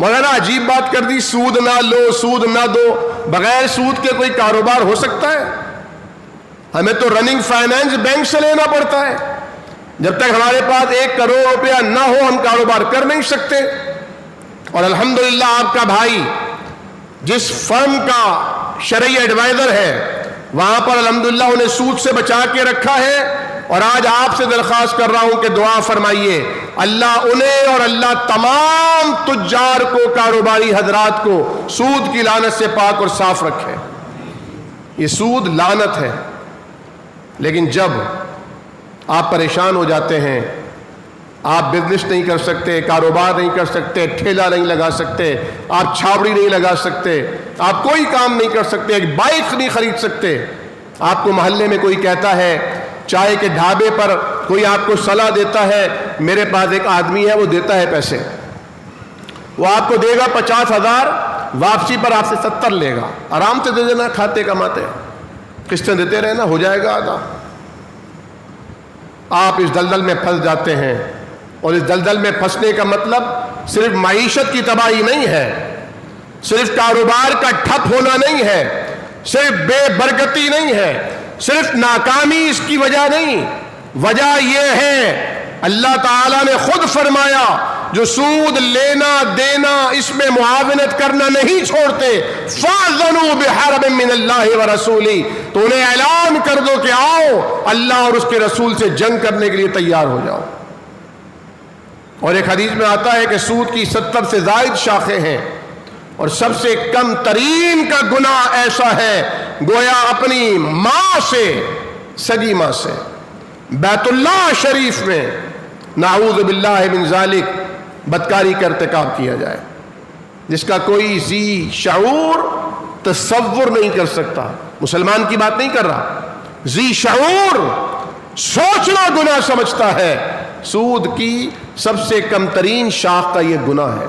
مولانا عجیب بات کر دی، سود نہ لو، سود نہ دو، بغیر سود کے کوئی کاروبار ہو سکتا ہے؟ ہمیں تو رننگ فائنینس بینک سے لینا پڑتا ہے، جب تک ہمارے پاس 1 کروڑ روپیہ نہ ہو ہم کاروبار کر نہیں سکتے۔ اور الحمدللہ آپ کا بھائی جس فرم کا شرعی ایڈوائزر ہے وہاں پر الحمدللہ انہیں سود سے بچا کے رکھا ہے، اور آج آپ سے درخواست کر رہا ہوں کہ دعا فرمائیے اللہ انہیں اور اللہ تمام تجار کو، کاروباری حضرات کو سود کی لعنت سے پاک اور صاف رکھے۔ یہ سود لعنت ہے، لیکن جب آپ پریشان ہو جاتے ہیں، آپ بزنس نہیں کر سکتے، کاروبار نہیں کر سکتے، ٹھیلا نہیں لگا سکتے، آپ چھاوڑی نہیں لگا سکتے، آپ کوئی کام نہیں کر سکتے، ایک بائک نہیں خرید سکتے، آپ کو محلے میں کوئی کہتا ہے، چائے کے ڈھابے پر کوئی آپ کو صلاح دیتا ہے، میرے پاس ایک آدمی ہے وہ دیتا ہے پیسے، وہ آپ کو دے گا 50,000، واپسی پر آپ سے 70 لے گا، آرام سے دے دینا، کھاتے کماتے قسطیں دیتے رہنا، ہو جائے گا آدھا۔ آپ اس دلدل میں پھنس جاتے ہیں، اور اس دلدل میں پھنسنے کا مطلب صرف معیشت کی تباہی نہیں ہے، صرف کاروبار کا ٹھپ ہونا نہیں ہے، صرف بے برکتی نہیں ہے، صرف ناکامی اس کی وجہ نہیں، وجہ یہ ہے اللہ تعالیٰ نے خود فرمایا جو سود لینا دینا اس میں معاونت کرنا نہیں چھوڑتے، فَأْذَنُوا بِحَرْبٍ مِّنَ اللَّهِ وَرَسُولِهِ، تو انہیں اعلان کر دو کہ آؤ اللہ اور اس کے رسول سے جنگ کرنے کے لیے تیار ہو جاؤ۔ اور ایک حدیث میں آتا ہے کہ سود کی 70 سے زائد شاخیں ہیں، اور سب سے کم ترین کا گناہ ایسا ہے گویا اپنی ماں سے، سگی ماں سے، بیت اللہ شریف میں نعوذ باللہ من ذالک بدکاری کا ارتکاب کیا جائے، جس کا کوئی ذی شعور تصور نہیں کر سکتا۔ مسلمان کی بات نہیں کر رہا، ذی شعور سوچنا گناہ سمجھتا ہے۔ سود کی سب سے کم ترین شاخ کا یہ گناہ ہے۔